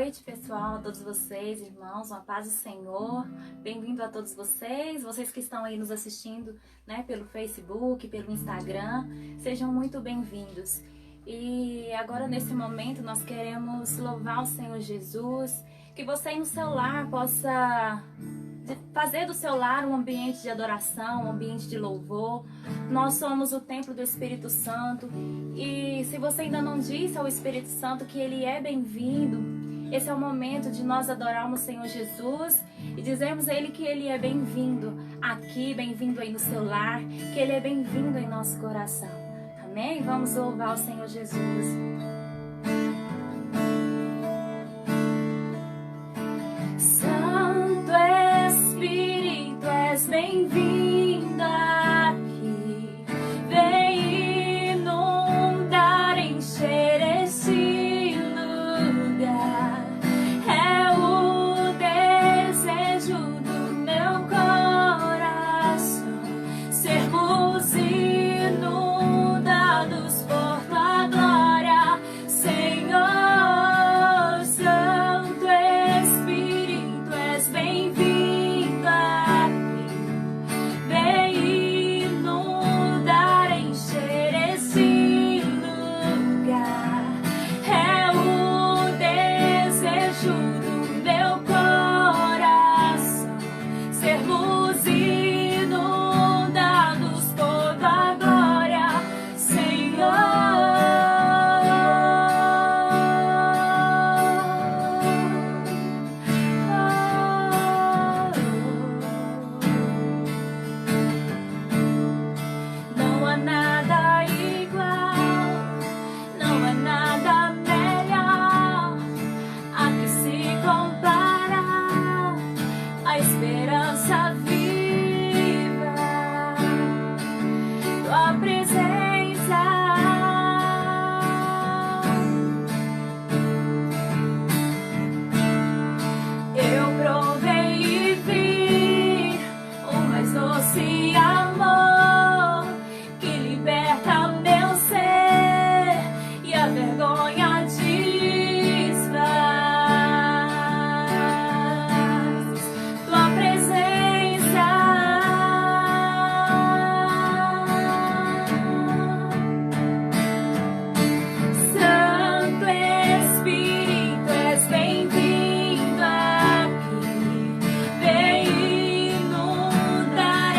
noite, pessoal, a todos vocês, irmãos, uma paz do Senhor. Bem-vindo a todos vocês que estão aí nos assistindo, né, pelo Facebook, pelo Instagram. Sejam muito bem-vindos. E agora, nesse momento, nós queremos louvar o Senhor Jesus, que você aí no seu lar possa fazer do seu lar um ambiente de adoração, um ambiente de louvor. Nós somos o templo do Espírito Santo e se você ainda não disse ao Espírito Santo que Ele é bem-vindo, esse é o momento de nós adorarmos o Senhor Jesus e dizermos a Ele que Ele é bem-vindo aqui, bem-vindo aí no seu lar, que Ele é bem-vindo em nosso coração. Amém? Vamos louvar o Senhor Jesus. Bem-vinda aqui, vem inundar, encher esse lugar. É o desejo do meu coração sermos inundados por tua glória, Senhor. Santo Espírito, és bem-vindo aqui.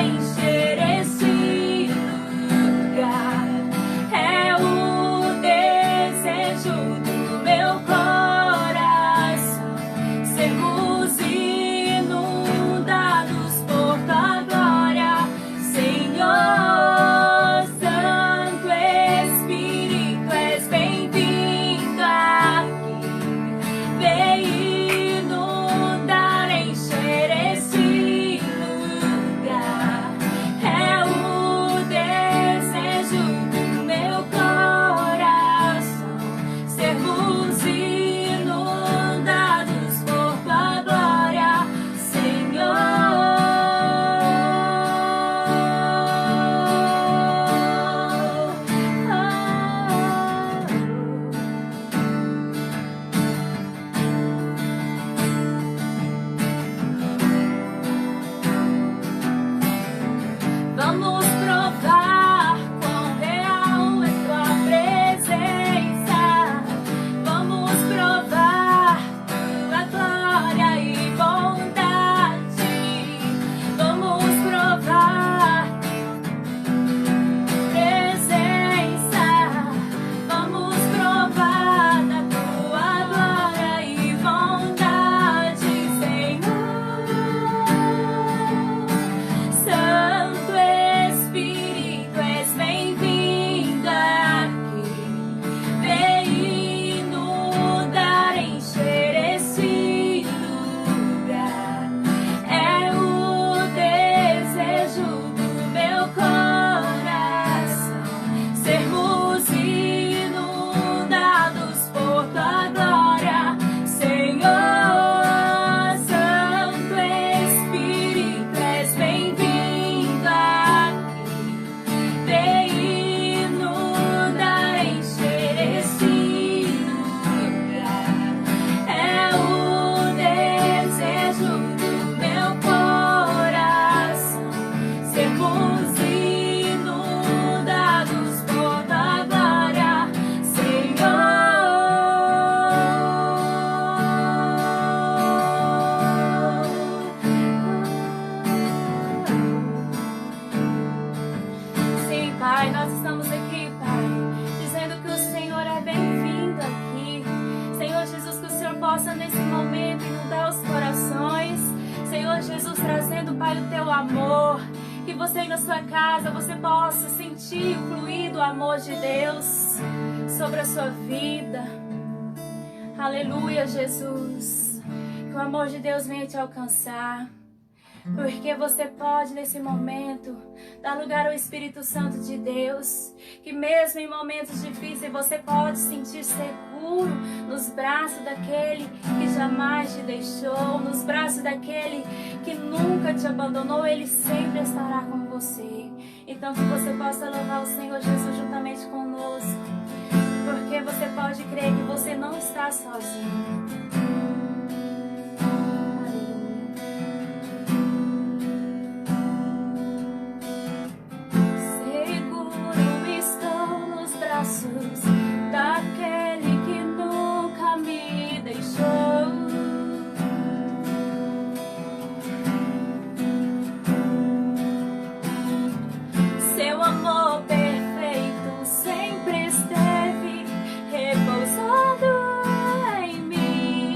Encher Pai, nós estamos aqui, Pai, dizendo que o Senhor é bem-vindo aqui. Senhor Jesus, que o Senhor possa nesse momento inundar os corações. Senhor Jesus, trazendo, Pai, o teu amor. Que você aí na sua casa, você possa sentir o fluir do amor de Deus sobre a sua vida. Aleluia, Jesus. Que o amor de Deus venha te alcançar. Porque você pode, nesse momento, dar lugar ao Espírito Santo de Deus. Que mesmo em momentos difíceis, você pode sentir seguro nos braços daquele que jamais te deixou, nos braços daquele que nunca te abandonou. Ele sempre estará com você. Então que você possa louvar o Senhor Jesus juntamente conosco. Porque você pode crer que você não está sozinho. Daquele que nunca me deixou. Seu amor perfeito sempre esteve repousado em mim.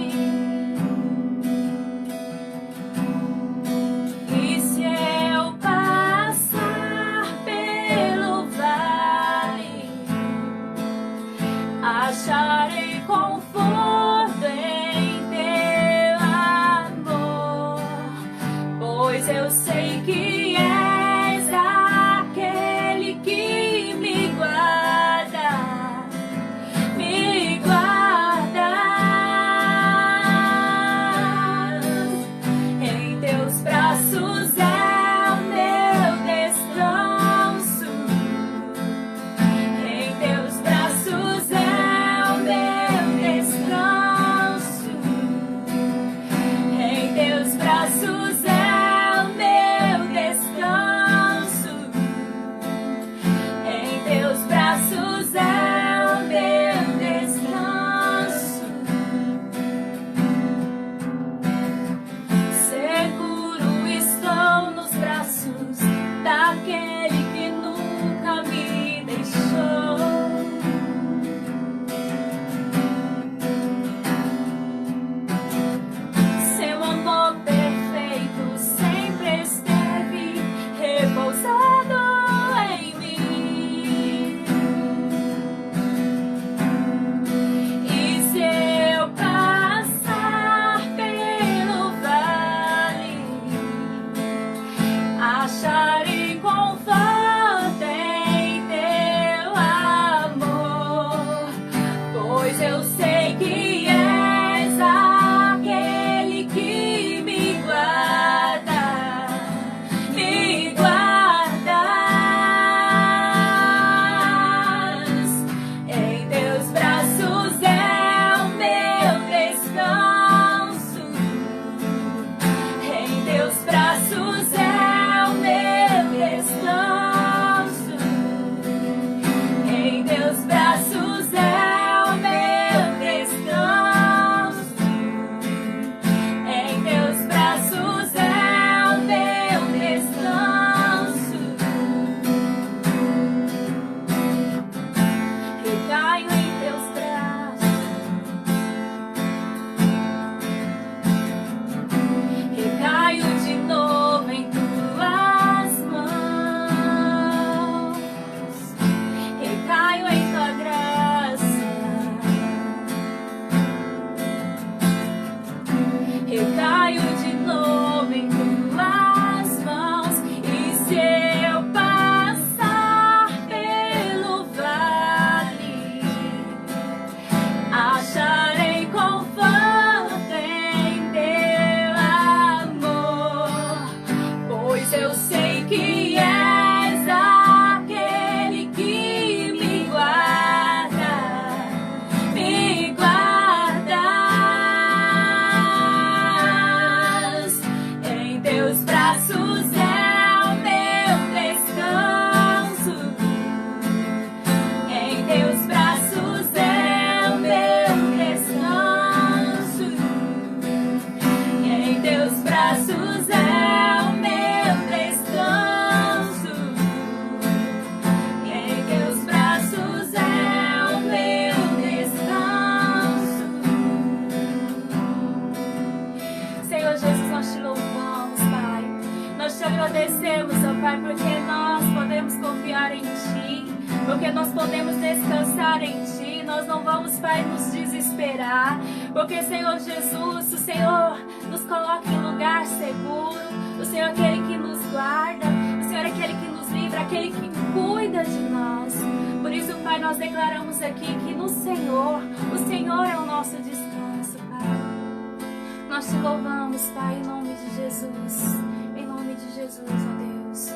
porque nós podemos descansar em Ti, nós não vamos, Pai, nos desesperar, porque, Senhor Jesus, o Senhor nos coloca em lugar seguro, o Senhor é aquele que nos guarda, o Senhor é aquele que nos livra, aquele que cuida de nós. Por isso, Pai, nós declaramos aqui que no Senhor, o Senhor é o nosso descanso, Pai. Nós te louvamos, Pai, em nome de Jesus. Em nome de Jesus, ó Deus.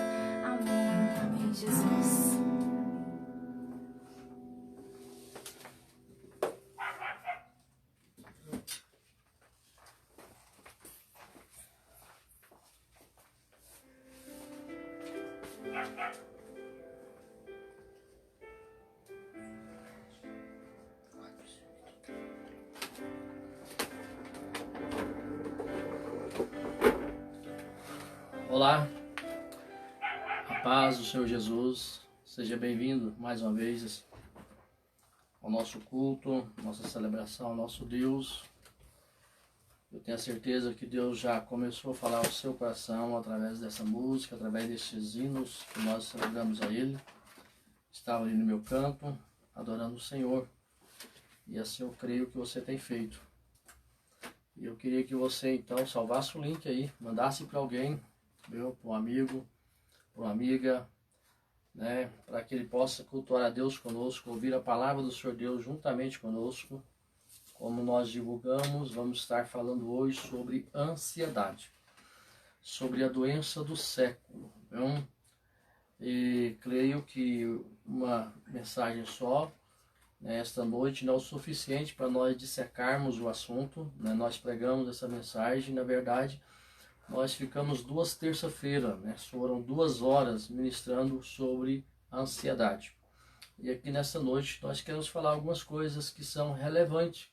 Amém. Amém, Jesus. Olá, a paz do Senhor Jesus, seja bem-vindo mais uma vez ao nosso culto, nossa celebração ao nosso Deus. Eu tenho a certeza que Deus já começou a falar ao seu coração através dessa música, através desses hinos que nós celebramos a Ele. Estava ali no meu canto, adorando o Senhor, e assim eu creio que você tem feito. E eu queria que você então salvasse o link aí, mandasse para alguém, para um amigo, para uma amiga, né, para que ele possa cultuar a Deus conosco, ouvir a palavra do Senhor Deus juntamente conosco. Como nós divulgamos, vamos estar falando hoje sobre ansiedade, sobre a doença do século. Então, e creio que uma mensagem só, né, esta noite não é o suficiente para nós dissecarmos o assunto, né? Nós pregamos essa mensagem, na verdade, nós ficamos 2 terças-feiras, né? Foram 2 horas ministrando sobre a ansiedade. E aqui nessa noite nós queremos falar algumas coisas que são relevantes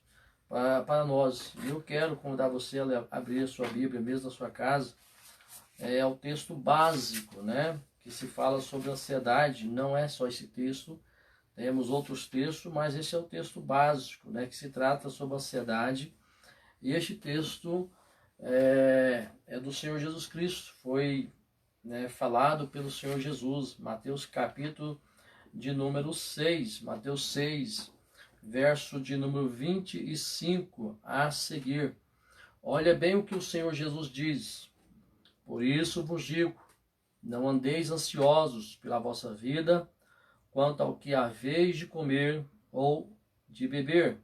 para nós. E eu quero convidar você a abrir a sua Bíblia, mesmo na sua casa. É o texto básico, né? Que se fala sobre ansiedade. Não é só esse texto, temos outros textos, mas esse é o texto básico, né? Que se trata sobre ansiedade. E este texto é do Senhor Jesus Cristo, foi, né, falado pelo Senhor Jesus, Mateus capítulo de número 6, Mateus 6, verso de número 25 a seguir. Olha bem o que o Senhor Jesus diz: por isso vos digo, não andeis ansiosos pela vossa vida, quanto ao que haveis de comer ou de beber,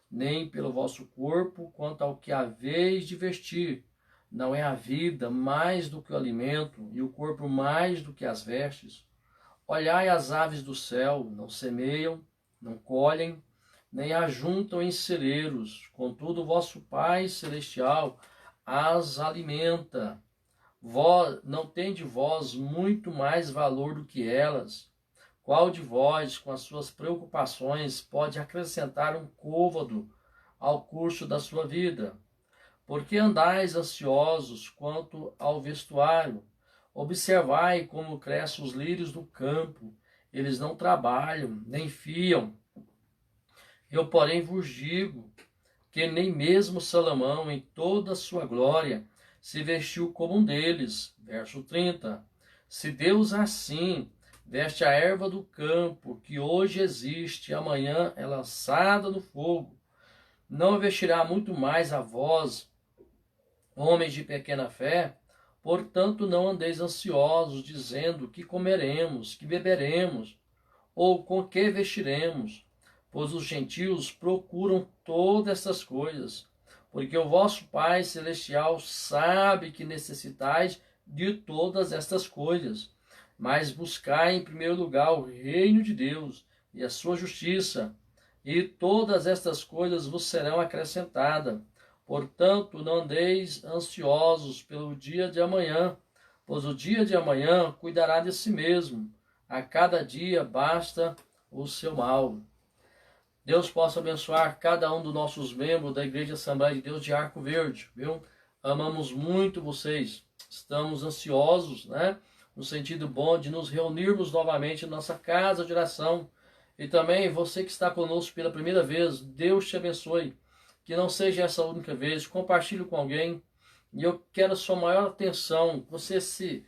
nem pelo vosso corpo, quanto ao que haveis de vestir. Não é a vida mais do que o alimento, e o corpo mais do que as vestes? Olhai as aves do céu, não semeiam, não colhem, nem ajuntam em celeiros, contudo o vosso Pai Celestial as alimenta. Não tende vós muito mais valor do que elas? Qual de vós, com as suas preocupações, pode acrescentar um côvado ao curso da sua vida? Porque andais ansiosos quanto ao vestuário? Observai como crescem os lírios do campo. Eles não trabalham, nem fiam. Eu, porém, vos digo que nem mesmo Salomão, em toda a sua glória, se vestiu como um deles. Verso 30. Se Deus assim veste a erva do campo, que hoje existe e amanhã é lançada no fogo, não vestirá muito mais a vós, homens de pequena fé? Portanto, não andeis ansiosos, dizendo: que comeremos, que beberemos, ou com que vestiremos? Pois os gentios procuram todas essas coisas, porque o vosso Pai Celestial sabe que necessitais de todas estas coisas. Mas buscai em primeiro lugar o reino de Deus e a sua justiça, e todas estas coisas vos serão acrescentadas. Portanto, não andeis ansiosos pelo dia de amanhã, pois o dia de amanhã cuidará de si mesmo. A cada dia basta o seu mal. Deus possa abençoar cada um dos nossos membros da Igreja Assembleia de Deus de Arco Verde, viu? Amamos muito vocês. Estamos ansiosos, né? No sentido bom de nos reunirmos novamente em nossa casa de oração. E também você que está conosco pela primeira vez, Deus te abençoe. Que não seja essa a única vez, compartilhe com alguém. E eu quero a sua maior atenção, você se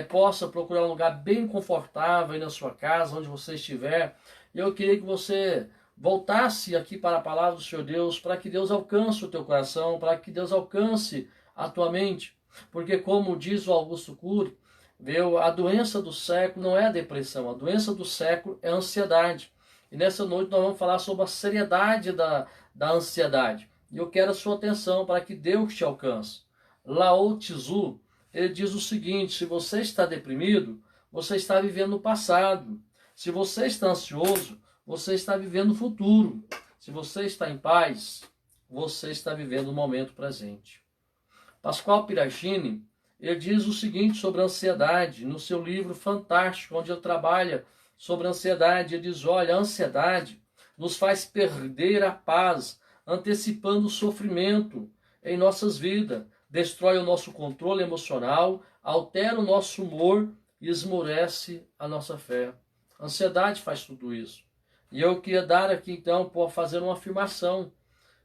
possa procurar um lugar bem confortável aí na sua casa, onde você estiver. Eu queria que você voltasse aqui para a palavra do Senhor Deus, para que Deus alcance o teu coração, para que Deus alcance a tua mente. Porque como diz o Augusto Cury, a doença do século não é a depressão, a doença do século é a ansiedade. E nessa noite nós vamos falar sobre a seriedade da ansiedade. E eu quero a sua atenção para que Deus te alcance. Lao Tzu, ele diz o seguinte: se você está deprimido, você está vivendo o passado. Se você está ansioso, você está vivendo o futuro. Se você está em paz, você está vivendo o momento presente. Pascoal Pirozzini, ele diz o seguinte sobre a ansiedade, no seu livro fantástico, onde ele trabalha sobre a ansiedade. Ele diz: olha, a ansiedade nos faz perder a paz, antecipando o sofrimento em nossas vidas, destrói o nosso controle emocional, altera o nosso humor e esmorece a nossa fé. A ansiedade faz tudo isso. E eu queria dar aqui, então, para fazer uma afirmação.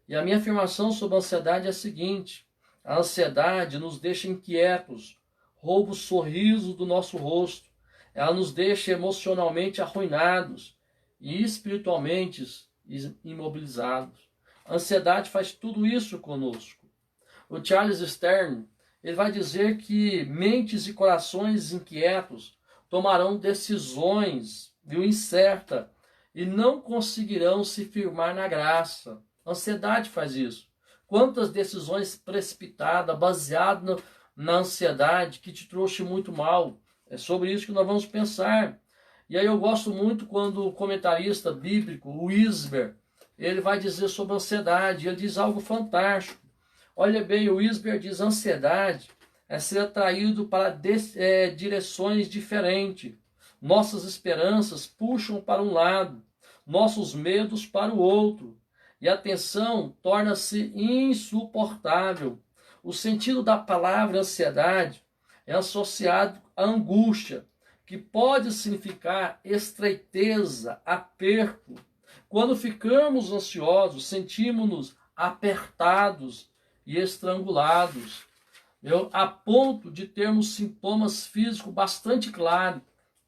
E a minha afirmação sobre a ansiedade é a seguinte: a ansiedade nos deixa inquietos, rouba o sorriso do nosso rosto, ela nos deixa emocionalmente arruinados e espiritualmente imobilizados. A ansiedade faz tudo isso conosco. O Charles Stern, ele vai dizer que mentes e corações inquietos tomarão decisões, incertas, e não conseguirão se firmar na graça. A ansiedade faz isso. Quantas decisões precipitadas, baseadas na ansiedade, que te trouxe muito mal. É sobre isso que nós vamos pensar. E aí eu gosto muito quando o comentarista bíblico, o Wisber, ele vai dizer sobre a ansiedade. Ele diz algo fantástico. Olha bem, o Wisber diz: ansiedade é ser atraído para direções diferentes. Nossas esperanças puxam para um lado, nossos medos para o outro. E a tensão torna-se insuportável. O sentido da palavra ansiedade é associado à angústia, que pode significar estreiteza, aperto. Quando ficamos ansiosos, sentimos-nos apertados e estrangulados, a ponto de termos sintomas físicos bastante claros,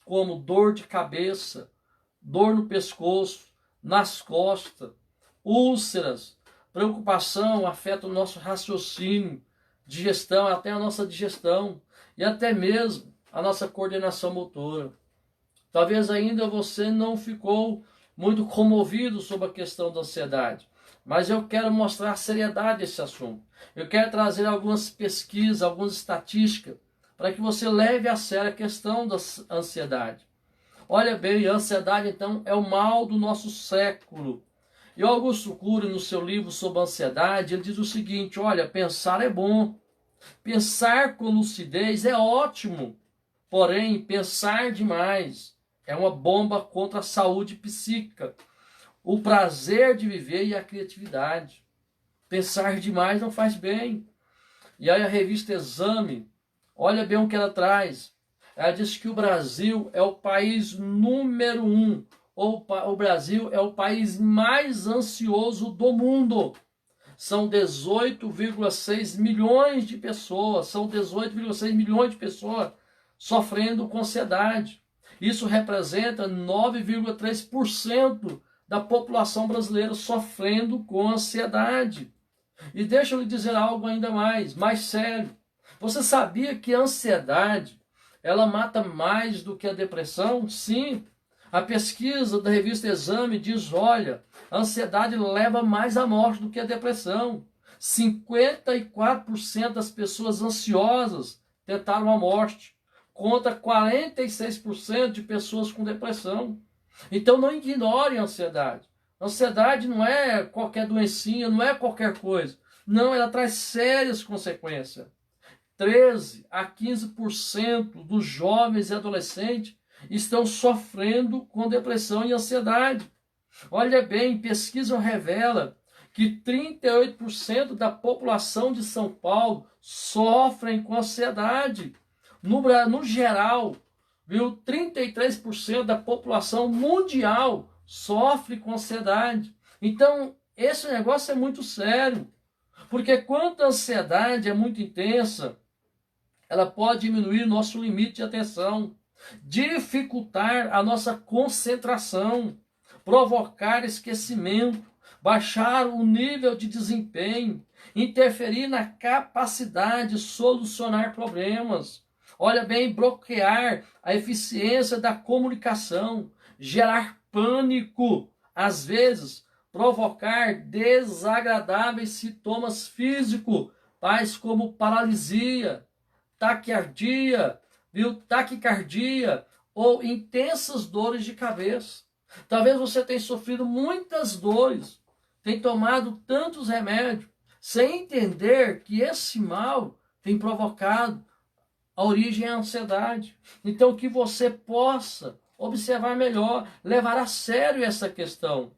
como dor de cabeça, dor no pescoço, nas costas, úlceras. Preocupação afeta o nosso raciocínio, digestão, até a nossa digestão e até mesmo a nossa coordenação motora. Talvez ainda você não ficou muito comovido sobre a questão da ansiedade, mas eu quero mostrar a seriedade desse assunto. Eu quero trazer algumas pesquisas, algumas estatísticas, para que você leve a sério a questão da ansiedade. Olha bem, a ansiedade então é o mal do nosso século. E o Augusto Cury, no seu livro sobre a ansiedade, ele diz o seguinte: olha, pensar é bom, pensar com lucidez é ótimo, porém, pensar demais é uma bomba contra a saúde psíquica, o prazer de viver e a criatividade. Pensar demais não faz bem. E aí a revista Exame, olha bem o que ela traz. Ela diz que o Brasil é o país número 1, ou o Brasil é o país mais ansioso do mundo. São 18,6 milhões de pessoas, sofrendo com ansiedade. Isso representa 9,3% da população brasileira sofrendo com ansiedade. E deixa eu lhe dizer algo ainda mais sério. Você sabia que a ansiedade, ela mata mais do que a depressão? Sim. A pesquisa da revista Exame diz: olha, a ansiedade leva mais à morte do que a depressão. 54% das pessoas ansiosas tentaram a morte, contra 46% de pessoas com depressão. Então não ignore a ansiedade. A ansiedade não é qualquer doencinha, não é qualquer coisa. Não, ela traz sérias consequências. 13 a 15% dos jovens e adolescentes estão sofrendo com depressão e ansiedade. Olha bem, pesquisa revela que 38% da população de São Paulo sofrem com ansiedade. No geral, 33% da população mundial sofre com ansiedade. Então, esse negócio é muito sério. Porque quando a ansiedade é muito intensa, ela pode diminuir nosso limite de atenção, dificultar a nossa concentração, provocar esquecimento, baixar o nível de desempenho, interferir na capacidade de solucionar problemas. Olha bem, bloquear a eficiência da comunicação, gerar pânico, às vezes provocar desagradáveis sintomas físicos, tais como paralisia, taquicardia, taquicardia ou intensas dores de cabeça. Talvez você tenha sofrido muitas dores, tenha tomado tantos remédios, sem entender que esse mal tem provocado a origem é a ansiedade. Então que você possa observar melhor, levar a sério essa questão.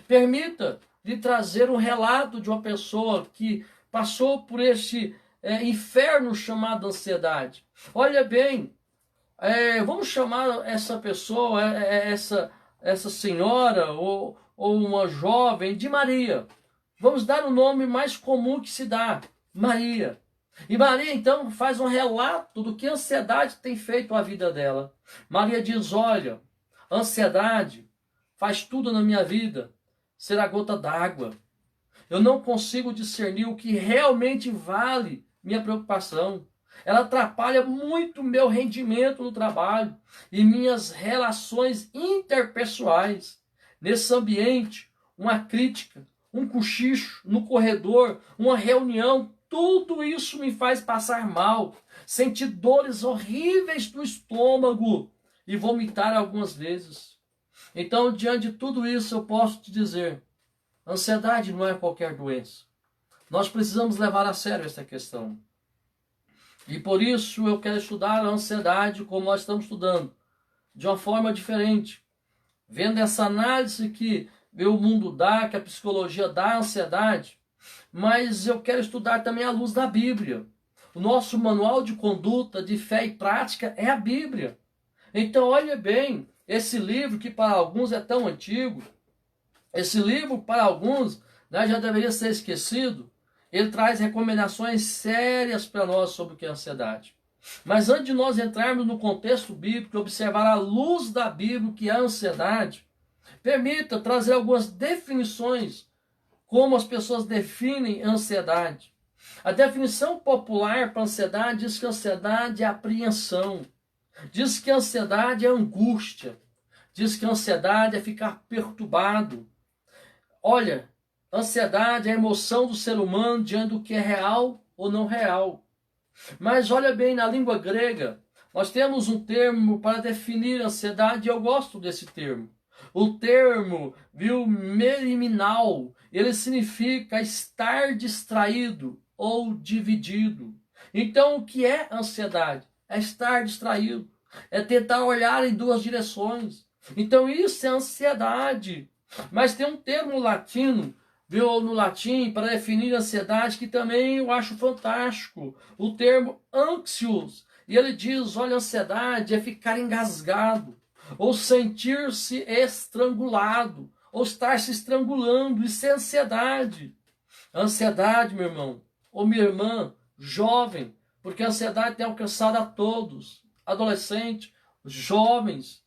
Permita lhe trazer um relato de uma pessoa que passou por este inferno chamado ansiedade. Olha bem, vamos chamar essa pessoa, essa senhora ou uma jovem de Maria. Vamos dar o nome mais comum que se dá, Maria. E Maria, então, faz um relato do que a ansiedade tem feito à vida dela. Maria diz, olha, ansiedade faz tudo na minha vida ser a gota d'água. Eu não consigo discernir o que realmente vale minha preocupação. Ela atrapalha muito meu rendimento no trabalho e minhas relações interpessoais. Nesse ambiente, uma crítica, um cochicho no corredor, uma reunião, tudo isso me faz passar mal, sentir dores horríveis no estômago e vomitar algumas vezes. Então, diante de tudo isso, eu posso te dizer, ansiedade não é qualquer doença. Nós precisamos levar a sério essa questão. E por isso eu quero estudar a ansiedade como nós estamos estudando, de uma forma diferente. Vendo essa análise que o mundo dá, que a psicologia dá à ansiedade, mas eu quero estudar também à luz da Bíblia. O nosso manual de conduta, de fé e prática é a Bíblia. Então, olha bem, esse livro que para alguns é tão antigo, esse livro para alguns já deveria ser esquecido, ele traz recomendações sérias para nós sobre o que é ansiedade. Mas antes de nós entrarmos no contexto bíblico, observar à luz da Bíblia o que é a ansiedade, permita trazer algumas definições, como as pessoas definem ansiedade. A definição popular para ansiedade diz que ansiedade é apreensão, diz que ansiedade é angústia, diz que ansiedade é ficar perturbado. Olha, ansiedade é a emoção do ser humano diante do que é real ou não real. Mas olha bem, na língua grega, nós temos um termo para definir ansiedade e eu gosto desse termo. O termo, meriminal, ele significa estar distraído ou dividido. Então, o que é ansiedade? É estar distraído, é tentar olhar em duas direções. Então, isso é ansiedade. Mas tem um termo latino, no latim, para definir ansiedade, que também eu acho fantástico. O termo anxious. E ele diz, olha, ansiedade é ficar engasgado, ou sentir-se estrangulado, ou estar se estrangulando. Isso é ansiedade. Ansiedade, meu irmão, ou minha irmã, jovem, porque a ansiedade tem alcançado a todos, adolescentes, jovens,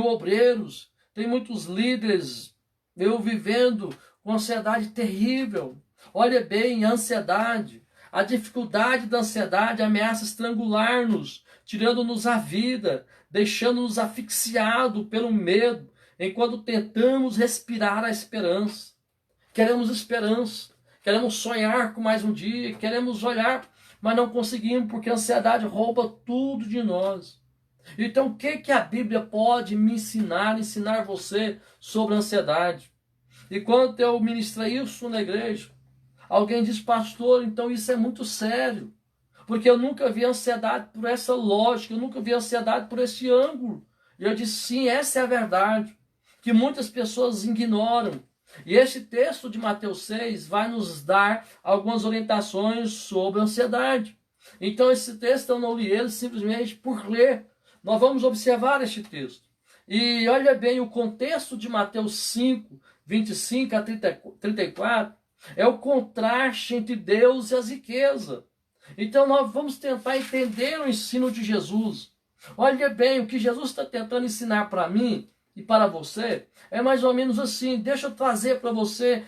obreiros, tem muitos líderes, vivendo com ansiedade terrível. Olha bem, a ansiedade, a dificuldade da ansiedade ameaça estrangular-nos, tirando-nos a vida, deixando-nos asfixiados pelo medo, enquanto tentamos respirar a esperança. Queremos esperança, queremos sonhar com mais um dia, queremos olhar, mas não conseguimos, porque a ansiedade rouba tudo de nós. Então, o que a Bíblia pode me ensinar você sobre a ansiedade? E quando eu ministrei isso na igreja, alguém disse, pastor, então isso é muito sério, porque eu nunca vi ansiedade por essa lógica, eu nunca vi ansiedade por esse ângulo. E eu disse, sim, essa é a verdade, que muitas pessoas ignoram. E este texto de Mateus 6 vai nos dar algumas orientações sobre a ansiedade. Então esse texto eu não li ele simplesmente por ler. Nós vamos observar este texto. E olha bem, o contexto de Mateus 5, 25 a 34, é o contraste entre Deus e as riquezas. Então nós vamos tentar entender o ensino de Jesus. Olha bem, o que Jesus está tentando ensinar para mim e para você é mais ou menos assim. Deixa eu trazer para você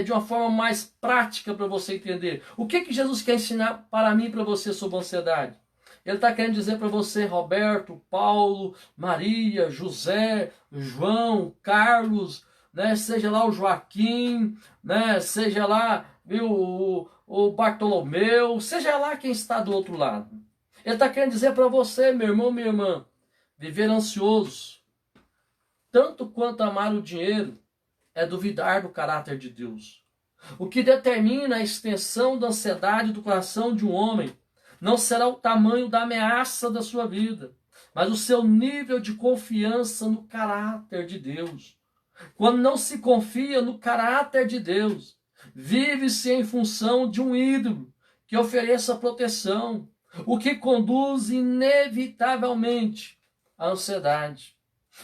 de uma forma mais prática para você entender. O que Jesus quer ensinar para mim e para você sobre ansiedade? Ele está querendo dizer para você, Roberto, Paulo, Maria, José, João, Carlos, né, seja lá o Joaquim, né, seja lá o Bartolomeu, seja lá quem está do outro lado. Ele está querendo dizer para você, meu irmão, minha irmã, viver ansioso, tanto quanto amar o dinheiro, é duvidar do caráter de Deus. O que determina a extensão da ansiedade do coração de um homem não será o tamanho da ameaça da sua vida, mas o seu nível de confiança no caráter de Deus. Quando não se confia no caráter de Deus, vive-se em função de um ídolo que ofereça proteção, o que conduz inevitavelmente à ansiedade.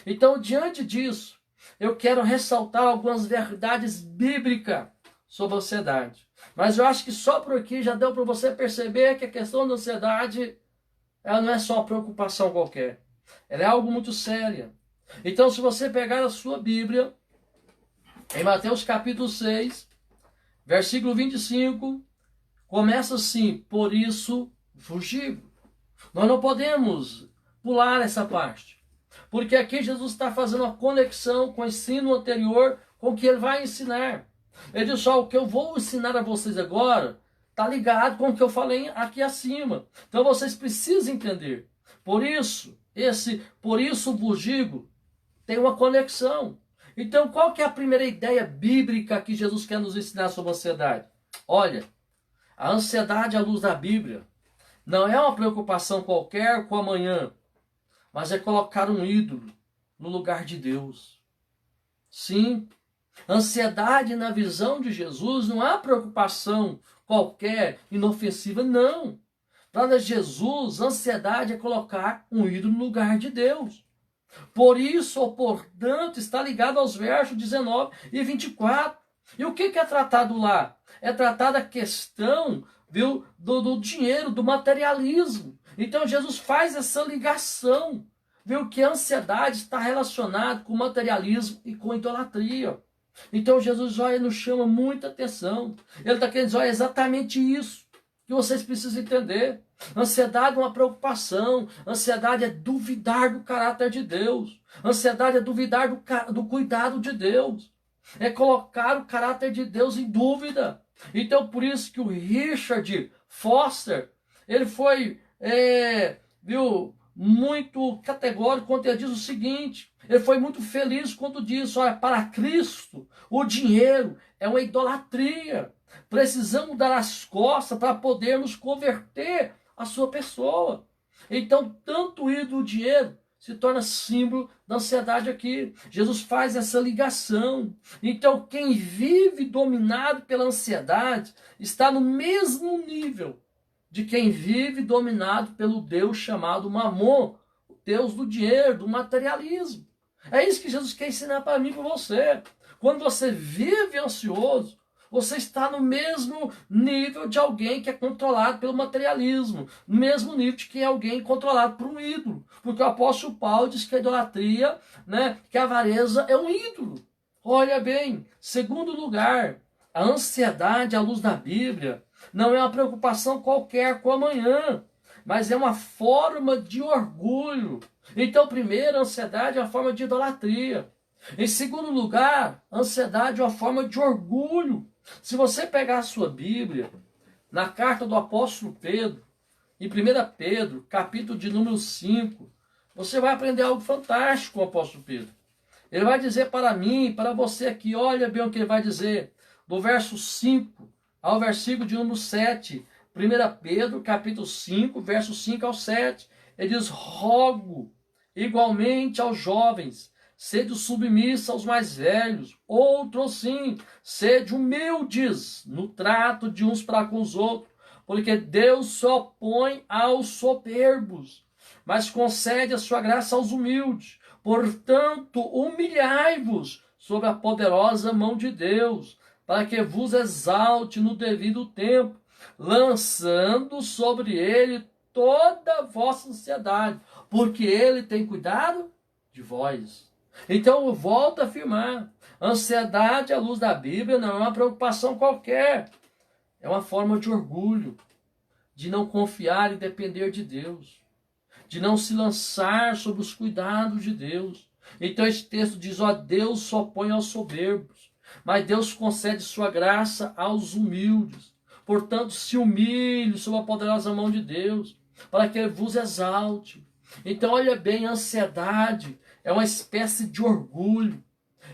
Então, diante disso, eu quero ressaltar algumas verdades bíblicas sobre a ansiedade. Mas eu acho que só por aqui já deu para você perceber que a questão da ansiedade, ela não é só uma preocupação qualquer. Ela é algo muito sério. Então, se você pegar a sua Bíblia, em Mateus capítulo 6, versículo 25, começa assim: por isso fugir. Nós não podemos pular essa parte, porque aqui Jesus está fazendo uma conexão com o ensino anterior, com o que ele vai ensinar. Ele diz só: o que eu vou ensinar a vocês agora está ligado com o que eu falei aqui acima. Então vocês precisam entender. Por isso vos digo, tem uma conexão. Então qual que é a primeira ideia bíblica que Jesus quer nos ensinar sobre a ansiedade? Olha, a ansiedade à luz da Bíblia não é uma preocupação qualquer com amanhã, mas é colocar um ídolo no lugar de Deus. Sim, ansiedade na visão de Jesus não é preocupação qualquer, inofensiva, não. Para Jesus, ansiedade é colocar um ídolo no lugar de Deus. Por isso, ou portanto, está ligado aos versos 19 e 24. E o que é tratado lá? É tratada a questão do dinheiro, do materialismo. Então Jesus faz essa ligação, viu, que a ansiedade está relacionada com o materialismo e com a idolatria. Então Jesus, olha, nos chama muita atenção. Ele está querendo dizer: olha, é exatamente isso que vocês precisam entender. Ansiedade é uma preocupação. Ansiedade é duvidar do caráter de Deus. Ansiedade é duvidar do cuidado de Deus. É colocar o caráter de Deus em dúvida. Então, por isso que o Richard Foster, ele foi, muito categórico quando ele diz o seguinte: ele foi muito feliz quando diz: olha, para Cristo, o dinheiro é uma idolatria. Precisamos dar as costas para podermos converter a sua pessoa. Então, tanto o ídolo do dinheiro se torna símbolo da ansiedade aqui. Jesus faz essa ligação. Então, quem vive dominado pela ansiedade está no mesmo nível de quem vive dominado pelo Deus chamado Mamon, o Deus do dinheiro, do materialismo. É isso que Jesus quer ensinar para mim e para você. Quando você vive ansioso, você está no mesmo nível de alguém que é controlado pelo materialismo, no mesmo nível de quem é alguém controlado por um ídolo. Porque o apóstolo Paulo diz que a idolatria, que a avareza é um ídolo. Olha bem, segundo lugar, a ansiedade à luz da Bíblia não é uma preocupação qualquer com amanhã, mas é uma forma de orgulho. Então, primeiro, a ansiedade é uma forma de idolatria. Em segundo lugar, a ansiedade é uma forma de orgulho. Se você pegar a sua Bíblia, na carta do apóstolo Pedro, em 1 Pedro, capítulo de número 5, você vai aprender algo fantástico com o apóstolo Pedro. Ele vai dizer para mim, para você aqui, olha bem o que ele vai dizer, do verso 5 ao versículo de número 7, 1 Pedro, capítulo 5, verso 5 ao 7, ele diz: rogo igualmente aos jovens, sede submissos aos mais velhos, outros sim, sede humildes no trato de uns para com os outros, porque Deus se opõe aos soberbos, mas concede a sua graça aos humildes. Portanto, humilhai-vos sob a poderosa mão de Deus, para que vos exalte no devido tempo, lançando sobre ele toda a vossa ansiedade, porque ele tem cuidado de vós. Então eu volto a afirmar, ansiedade à luz da Bíblia não é uma preocupação qualquer, é uma forma de orgulho, de não confiar e depender de Deus, de não se lançar sobre os cuidados de Deus. Então esse texto diz, ó, Deus se opõe aos soberbos, mas Deus concede sua graça aos humildes. Portanto, se humilhe sob a poderosa mão de Deus, para que ele vos exalte. Então, olha bem, a ansiedade é uma espécie de orgulho,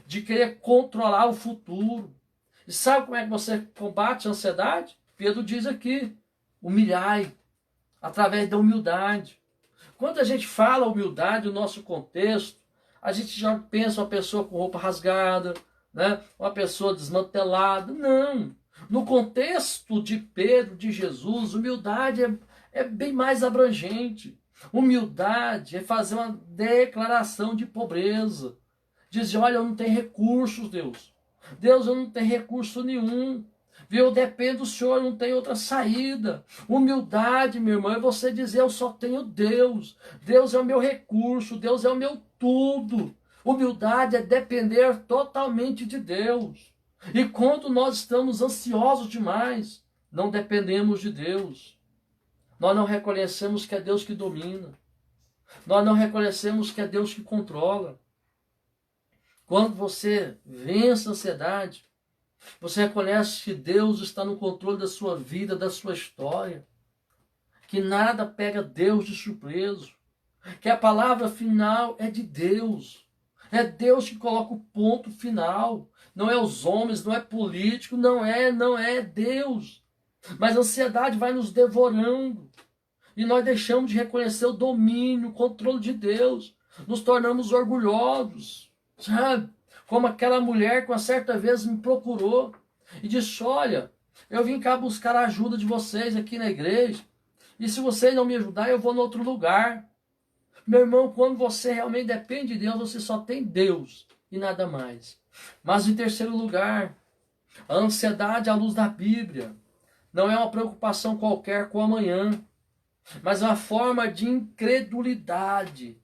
de querer controlar o futuro. E sabe como é que você combate a ansiedade? Pedro diz aqui, humilhai, através da humildade. Quando a gente fala humildade no nosso contexto, a gente já pensa uma pessoa com roupa rasgada, né? Uma pessoa desmantelada. Não. No contexto de Pedro, de Jesus, humildade é bem mais abrangente. Humildade é fazer uma declaração de pobreza. Dizer, olha, eu não tenho recursos, Deus. Deus, eu não tenho recurso nenhum. Eu dependo do Senhor, eu não tenho outra saída. Humildade, meu irmão, é você dizer, eu só tenho Deus. Deus é o meu recurso, Deus é o meu tudo. Humildade é depender totalmente de Deus. E quando nós estamos ansiosos demais, não dependemos de Deus. Nós não reconhecemos que é Deus que domina. Nós não reconhecemos que é Deus que controla. Quando você vence a ansiedade, você reconhece que Deus está no controle da sua vida, da sua história. Que nada pega Deus de surpresa. Que a palavra final é de Deus. É Deus que coloca o ponto final. Não é os homens, não é político, não é Deus. Mas a ansiedade vai nos devorando. E nós deixamos de reconhecer o domínio, o controle de Deus. Nos tornamos orgulhosos. Sabe? Como aquela mulher que uma certa vez me procurou e disse, olha, eu vim cá buscar a ajuda de vocês aqui na igreja. E se vocês não me ajudarem, eu vou em outro lugar. Meu irmão, quando você realmente depende de Deus, você só tem Deus e nada mais. Mas em terceiro lugar, a ansiedade à luz da Bíblia não é uma preocupação qualquer com o amanhã, mas uma forma de incredulidade,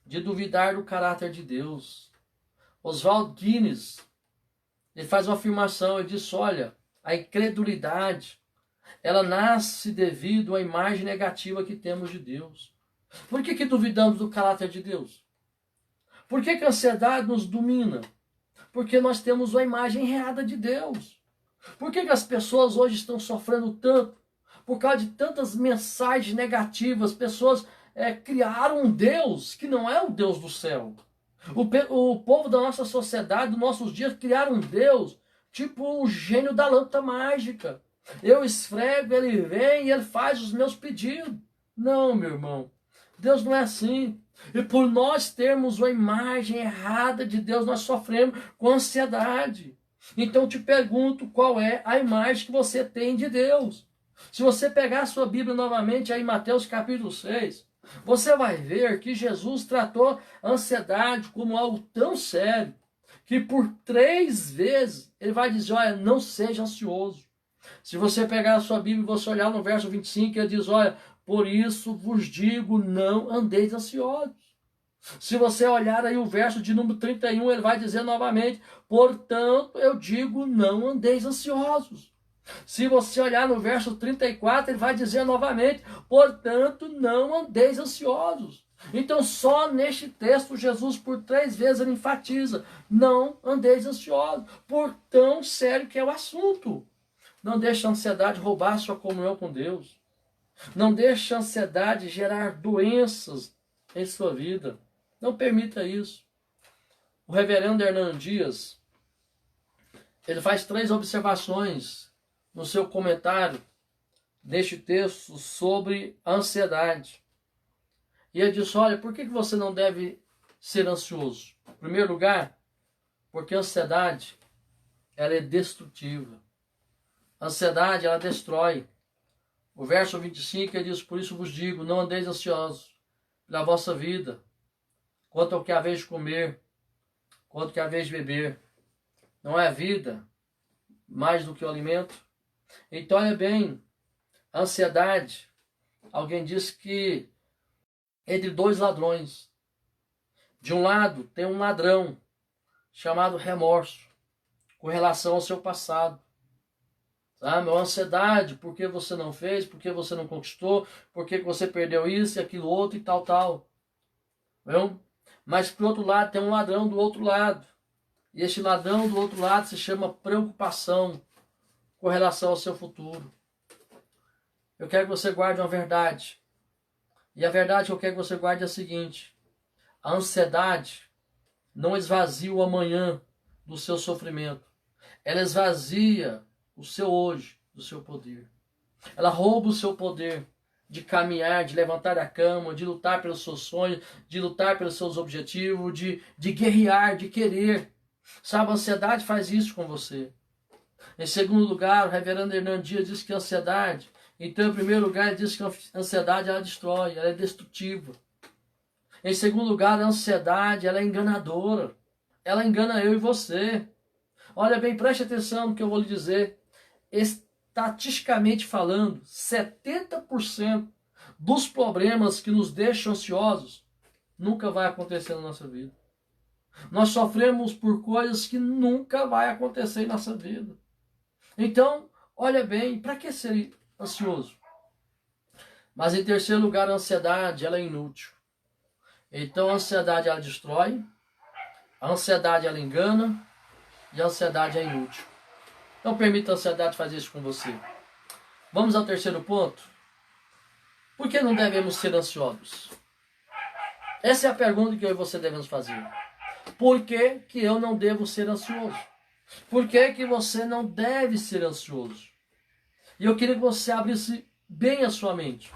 de duvidar do caráter de Deus. Oswald Guinness, ele faz uma afirmação, ele diz, olha, a incredulidade, ela nasce devido à imagem negativa que temos de Deus. Por que duvidamos do caráter de Deus? Por que a ansiedade nos domina? Porque nós temos uma imagem errada de Deus. Por que as pessoas hoje estão sofrendo tanto? Por causa de tantas mensagens negativas, pessoas criaram um Deus que não é o Deus do céu. O povo da nossa sociedade, dos nossos dias, criaram um Deus, tipo o gênio da lâmpada mágica. Eu esfrego, ele vem e ele faz os meus pedidos. Não, meu irmão. Deus não é assim. E por nós termos uma imagem errada de Deus, nós sofremos com ansiedade. Então eu te pergunto, qual é a imagem que você tem de Deus? Se você pegar a sua Bíblia novamente, aí em Mateus capítulo 6, você vai ver que Jesus tratou a ansiedade como algo tão sério, que por 3 vezes ele vai dizer, olha, não seja ansioso. Se você pegar a sua Bíblia e você olhar no verso 25, ele diz, olha, por isso vos digo, não andeis ansiosos. Se você olhar aí o verso de número 31, ele vai dizer novamente, portanto, eu digo, não andeis ansiosos. Se você olhar no verso 34, ele vai dizer novamente, portanto, não andeis ansiosos. Então, só neste texto, Jesus, por 3 vezes, ele enfatiza, não andeis ansiosos, por tão sério que é o assunto. Não deixe a ansiedade roubar sua comunhão com Deus. Não deixe a ansiedade gerar doenças em sua vida. Não permita isso. O reverendo Hernando Dias, ele faz 3 observações no seu comentário deste texto sobre a ansiedade. E ele diz, olha, por que você não deve ser ansioso? Em primeiro lugar, porque a ansiedade, ela é destrutiva. A ansiedade, ela destrói. O verso 25, ele diz, por isso vos digo, não andeis ansiosos pela vossa vida, quanto ao que haveis de comer, quanto ao que haveis de beber. Não é a vida mais do que o alimento? Então, olha bem, A ansiedade, alguém diz que entre dois ladrões. De um lado tem um ladrão chamado remorso, com relação ao seu passado. Sabe? Uma ansiedade, por que você não fez, por que você não conquistou, por que você perdeu isso e aquilo outro e tal, tal. Viu? Mas por outro lado tem um ladrão do outro lado. E este ladrão do outro lado se chama preocupação com relação ao seu futuro. Eu quero que você guarde uma verdade. E a verdade que eu quero que você guarde é a seguinte: a ansiedade não esvazia o amanhã do seu sofrimento. Ela esvazia o seu hoje do seu poder. Ela rouba o seu poder de caminhar, de levantar da cama, de lutar pelos seus sonhos, de lutar pelos seus objetivos, de guerrear, de querer. Sabe, a ansiedade faz isso com você. Em segundo lugar, o reverendo Hernando Dias diz que a ansiedade, então em primeiro lugar ele diz que a ansiedade ela destrói, ela é destrutiva. Em segundo lugar, a ansiedade ela é enganadora. Ela engana eu e você. Olha bem, preste atenção no que eu vou lhe dizer. Estatisticamente falando, 70% dos problemas que nos deixam ansiosos nunca vai acontecer na nossa vida. Nós sofremos por coisas que nunca vai acontecer em nossa vida. Então, olha bem, para que ser ansioso? Mas em terceiro lugar, a ansiedade ela é inútil. Então a ansiedade ela destrói, a ansiedade ela engana e a ansiedade é inútil. Não permita a ansiedade fazer isso com você. Vamos ao terceiro ponto. Por que não devemos ser ansiosos? Essa é a pergunta que eu e você devemos fazer. Por que que eu não devo ser ansioso? Por que que você não deve ser ansioso? E eu queria que você abrisse bem a sua mente,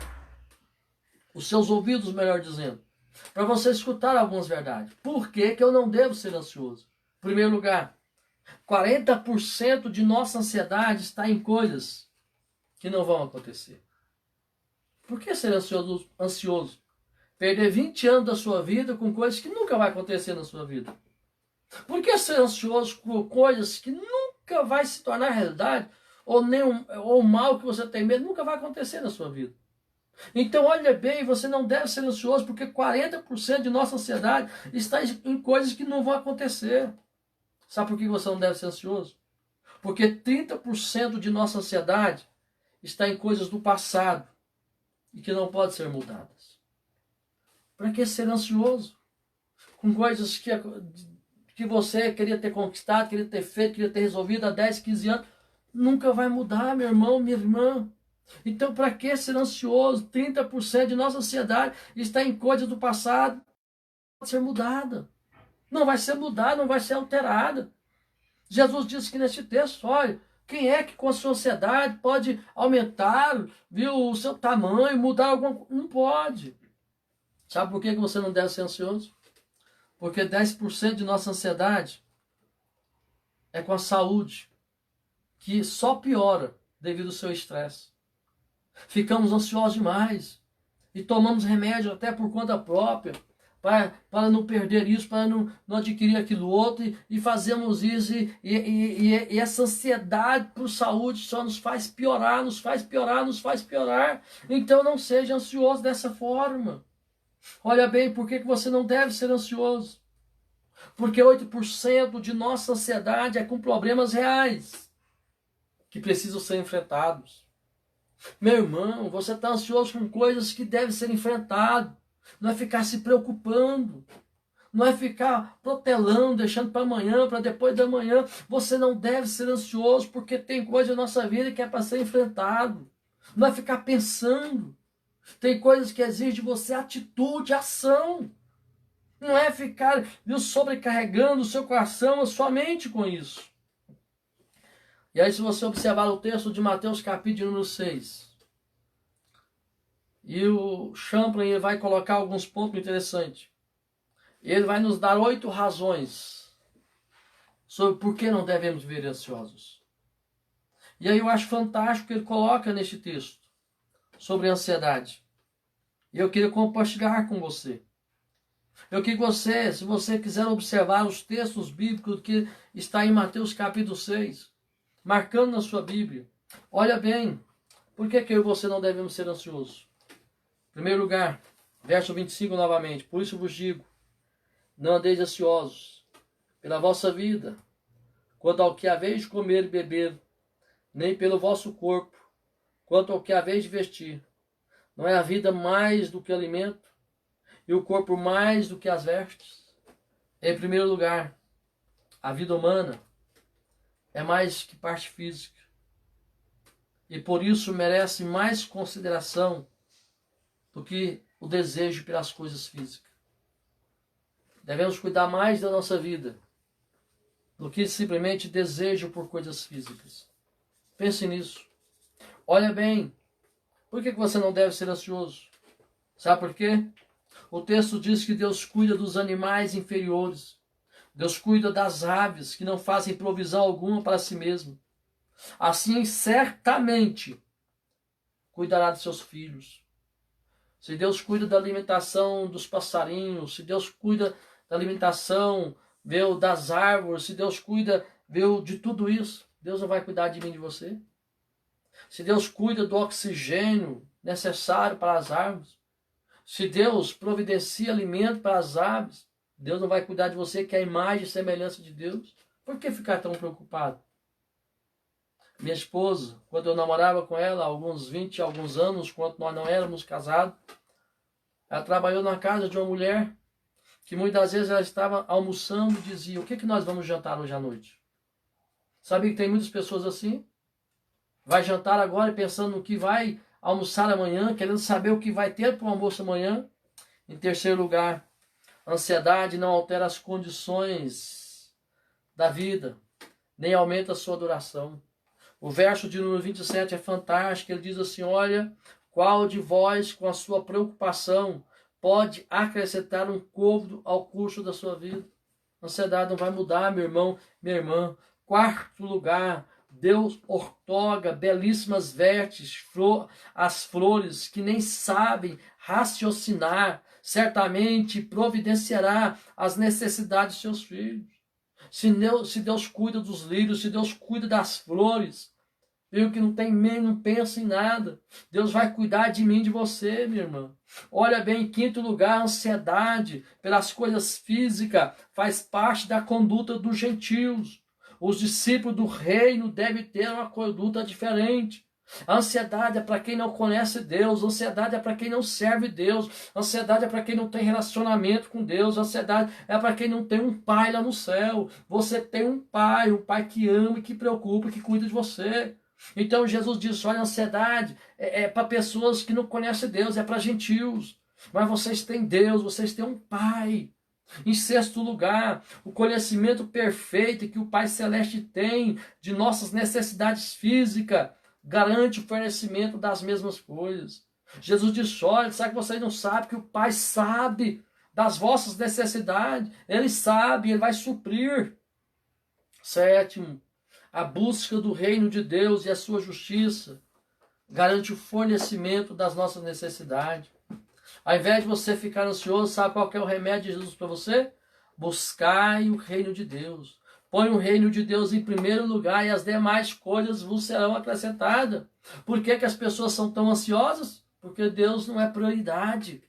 os seus ouvidos, melhor dizendo, para você escutar algumas verdades. Por que que eu não devo ser ansioso? Em primeiro lugar, 40% de nossa ansiedade está em coisas que não vão acontecer. Por que ser ansioso? Perder 20 anos da sua vida com coisas que nunca vai acontecer na sua vida. Por que ser ansioso com coisas que nunca vai se tornar realidade? Ou o mal que você tem medo nunca vai acontecer na sua vida. Então olha bem, você não deve ser ansioso porque 40% de nossa ansiedade está em coisas que não vão acontecer. Sabe por que você não deve ser ansioso? Porque 30% de nossa ansiedade está em coisas do passado e que não podem ser mudadas. Para que ser ansioso com coisas que você queria ter conquistado, queria ter feito, queria ter resolvido há 10, 15 anos? Nunca vai mudar, meu irmão, minha irmã. Então, para que ser ansioso? 30% de nossa ansiedade está em coisas do passado. Não pode ser mudada. Não vai ser mudada, não vai ser alterada. Jesus disse que neste texto, olha, quem é que com a sua ansiedade pode aumentar, viu, o seu tamanho, mudar alguma coisa? Não pode. Sabe por que você não deve ser ansioso? Porque 10% de nossa ansiedade é com a saúde, que só piora devido ao seu estresse. Ficamos ansiosos demais e tomamos remédio até por conta própria para não perder isso, para não adquirir aquilo outro e fazemos isso e essa ansiedade por saúde só nos faz piorar, nos faz piorar, nos faz piorar. Então não seja ansioso dessa forma. Olha bem, por que você não deve ser ansioso? Porque 8% de nossa ansiedade é com problemas reais que precisam ser enfrentados. Meu irmão, você está ansioso com coisas que devem ser enfrentadas. Não é ficar se preocupando. Não é ficar protelando, deixando para amanhã, para depois da manhã. Você não deve ser ansioso porque tem coisa na nossa vida que é para ser enfrentado. Não é ficar pensando. Tem coisas que exigem de você atitude, ação. Não é ficar sobrecarregando o seu coração, a sua mente com isso. E aí, se você observar o texto de Mateus capítulo número 6, e o Champlin vai colocar alguns pontos interessantes. Ele vai nos dar 8 razões sobre por que não devemos viver ansiosos. E aí eu acho fantástico que ele coloca neste texto sobre a ansiedade. E eu queria compartilhar com você. Eu queria que você, se você quiser observar os textos bíblicos que está em Mateus capítulo 6, marcando na sua Bíblia, olha bem, Por que eu e você não devemos ser ansiosos? Em primeiro lugar, verso 25 novamente. Por isso vos digo, não andeis ansiosos pela vossa vida, quanto ao que haveis de comer e beber, nem pelo vosso corpo, quanto ao que haveis de vestir. Não é a vida mais do que alimento, e o corpo mais do que as vestes? Em primeiro lugar, a vida humana é mais que parte física, e por isso merece mais consideração do que o desejo pelas coisas físicas. Devemos cuidar mais da nossa vida do que simplesmente desejo por coisas físicas. Pense nisso. Olha bem, por que você não deve ser ansioso? Sabe por quê? O texto diz que Deus cuida dos animais inferiores. Deus cuida das aves que não fazem provisão alguma para si mesmo. Assim, certamente, cuidará de seus filhos. Se Deus cuida da alimentação dos passarinhos, se Deus cuida da alimentação, das árvores, se Deus cuida, de tudo isso, Deus não vai cuidar de mim e de você? Se Deus cuida do oxigênio necessário para as árvores, se Deus providencia alimento para as aves, Deus não vai cuidar de você, que é a imagem e semelhança de Deus? Por que ficar tão preocupado? Minha esposa, quando eu namorava com ela, alguns 20, alguns anos, quando nós não éramos casados, ela trabalhou na casa de uma mulher que muitas vezes ela estava almoçando e dizia: o que nós vamos jantar hoje à noite? Sabia que tem muitas pessoas assim? Vai jantar agora pensando no que vai almoçar amanhã, querendo saber o que vai ter para o almoço amanhã. Em terceiro lugar, a ansiedade não altera as condições da vida, nem aumenta a sua duração. O verso de número 27 é fantástico. Ele diz assim: olha, qual de vós, com a sua preocupação, pode acrescentar um côvado ao curso da sua vida? A ansiedade não vai mudar, meu irmão, minha irmã. Quarto lugar, Deus ortoga belíssimas vestes, as flores que nem sabem raciocinar, certamente providenciará as necessidades de seus filhos. Se Deus cuida dos lírios, se Deus cuida das flores, viu, que não tem medo, não pensa em nada, Deus vai cuidar de mim e de você, minha irmã. Olha bem, em quinto lugar, a ansiedade pelas coisas físicas faz parte da conduta dos gentios. Os discípulos do reino devem ter uma conduta diferente. A ansiedade é para quem não conhece Deus, a ansiedade é para quem não serve Deus, a ansiedade é para quem não tem relacionamento com Deus, a ansiedade é para quem não tem um pai lá no céu. Você tem um pai que ama e que preocupa, que cuida de você. Então Jesus disse: olha, a ansiedade é para pessoas que não conhecem Deus, é para gentios. Mas vocês têm Deus, vocês têm um pai. Em sexto lugar, o conhecimento perfeito que o Pai Celeste tem de nossas necessidades físicas garante o fornecimento das mesmas coisas. Jesus disse: olha, sabe que vocês não sabem que o Pai sabe das vossas necessidades? Ele sabe, Ele vai suprir. Sétimo, a busca do reino de Deus e a sua justiça garante o fornecimento das nossas necessidades. Ao invés de você ficar ansioso, sabe qual que é o remédio de Jesus para você? Buscai o reino de Deus. Põe o reino de Deus em primeiro lugar e as demais coisas vos serão acrescentadas. Por que as pessoas são tão ansiosas? Porque Deus não é prioridade.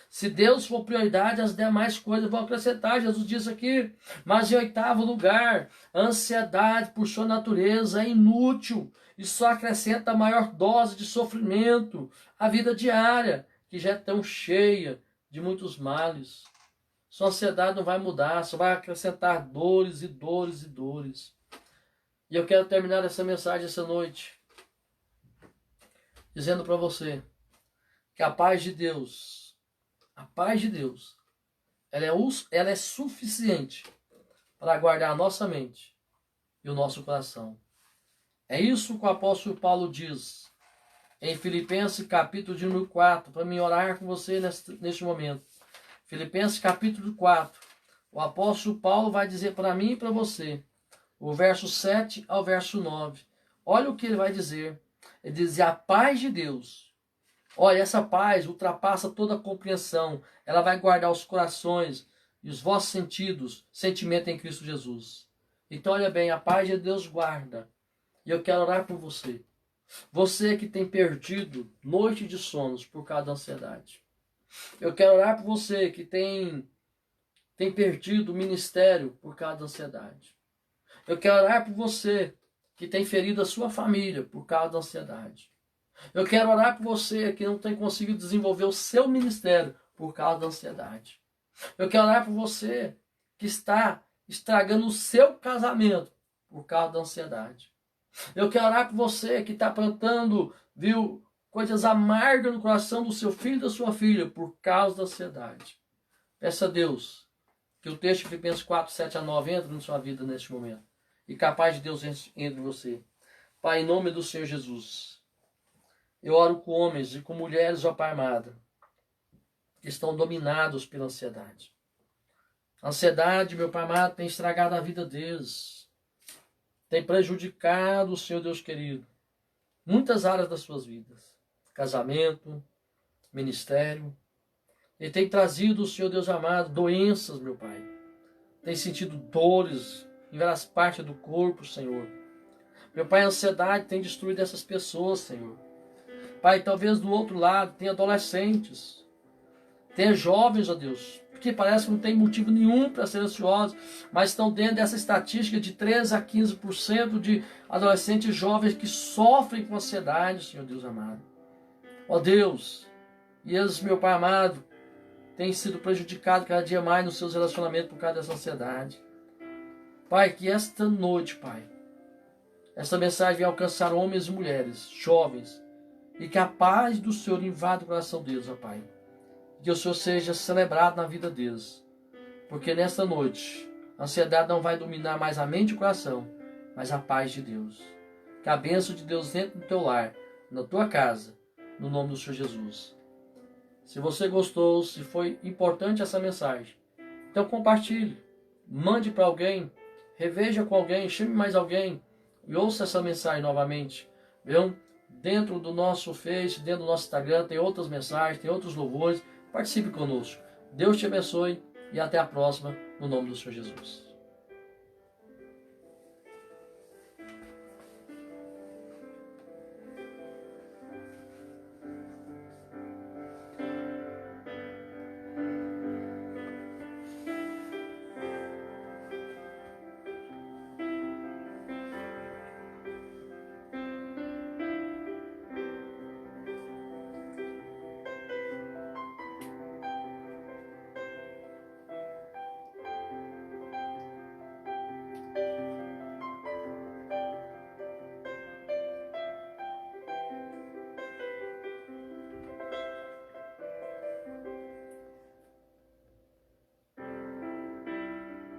Se Deus for prioridade, as demais coisas vão acrescentar. Jesus disse aqui. Mas em oitavo lugar, a ansiedade por sua natureza é inútil e só acrescenta a maior dose de sofrimento à vida diária, que já é tão cheia de muitos males. Sua ansiedade não vai mudar, só vai acrescentar dores e dores e dores. E eu quero terminar essa mensagem essa noite dizendo para você que a paz de Deus, ela é suficiente para guardar a nossa mente e o nosso coração. É isso que o apóstolo Paulo diz em Filipenses capítulo de número 4, para mim orar com você neste momento. Filipenses capítulo 4, o apóstolo Paulo vai dizer para mim e para você, o verso 7 ao verso 9. Olha o que ele vai dizer. Ele diz: a paz de Deus. Olha, essa paz ultrapassa toda a compreensão. Ela vai guardar os corações e os vossos sentimento em Cristo Jesus. Então olha bem, a paz de Deus guarda. E eu quero orar por você. Você que tem perdido noite de sonos por causa da ansiedade. Eu quero orar por você que tem perdido o ministério por causa da ansiedade. Eu quero orar por você que tem ferido a sua família por causa da ansiedade. Eu quero orar por você que não tem conseguido desenvolver o seu ministério por causa da ansiedade. Eu quero orar por você que está estragando o seu casamento por causa da ansiedade. Eu quero orar por você que está plantando, coisas amargas no coração do seu filho e da sua filha por causa da ansiedade. Peça a Deus que o texto de Filipenses 4, 7 a 9 entre na sua vida neste momento. E capaz de Deus entre em você. Pai, em nome do Senhor Jesus, eu oro com homens e com mulheres, ó Pai amado, que estão dominados pela ansiedade. A ansiedade, meu Pai amado, tem estragado a vida deles. Tem prejudicado, Senhor Deus querido, muitas áreas das suas vidas. Casamento, ministério. E tem trazido, Senhor Deus amado, doenças, meu Pai. Tem sentido dores em várias partes do corpo, Senhor. Meu Pai, a ansiedade tem destruído essas pessoas, Senhor. Pai, talvez do outro lado tenha adolescentes, tenha jovens, ó Deus, porque parece que não tem motivo nenhum para ser ansiosos, mas estão dentro dessa estatística de 13 a 15% de adolescentes jovens que sofrem com ansiedade, Senhor Deus amado. Ó Deus, e eles, meu Pai amado, têm sido prejudicados cada dia mais nos seus relacionamentos por causa dessa ansiedade. Pai, que esta noite, Pai, esta mensagem venha alcançar homens e mulheres, jovens, e que a paz do Senhor invada o coração deles, ó Pai. Que o Senhor seja celebrado na vida deles. Porque nesta noite, a ansiedade não vai dominar mais a mente e o coração, mas a paz de Deus. Que a bênção de Deus entre no teu lar, na tua casa, no nome do Senhor Jesus. Se você gostou, se foi importante essa mensagem, então compartilhe, mande para alguém, reveja com alguém, chame mais alguém e ouça essa mensagem novamente. Viu? Dentro do nosso Face, dentro do nosso Instagram, tem outras mensagens, tem outros louvores. Participe conosco. Deus te abençoe e até a próxima, no nome do Senhor Jesus.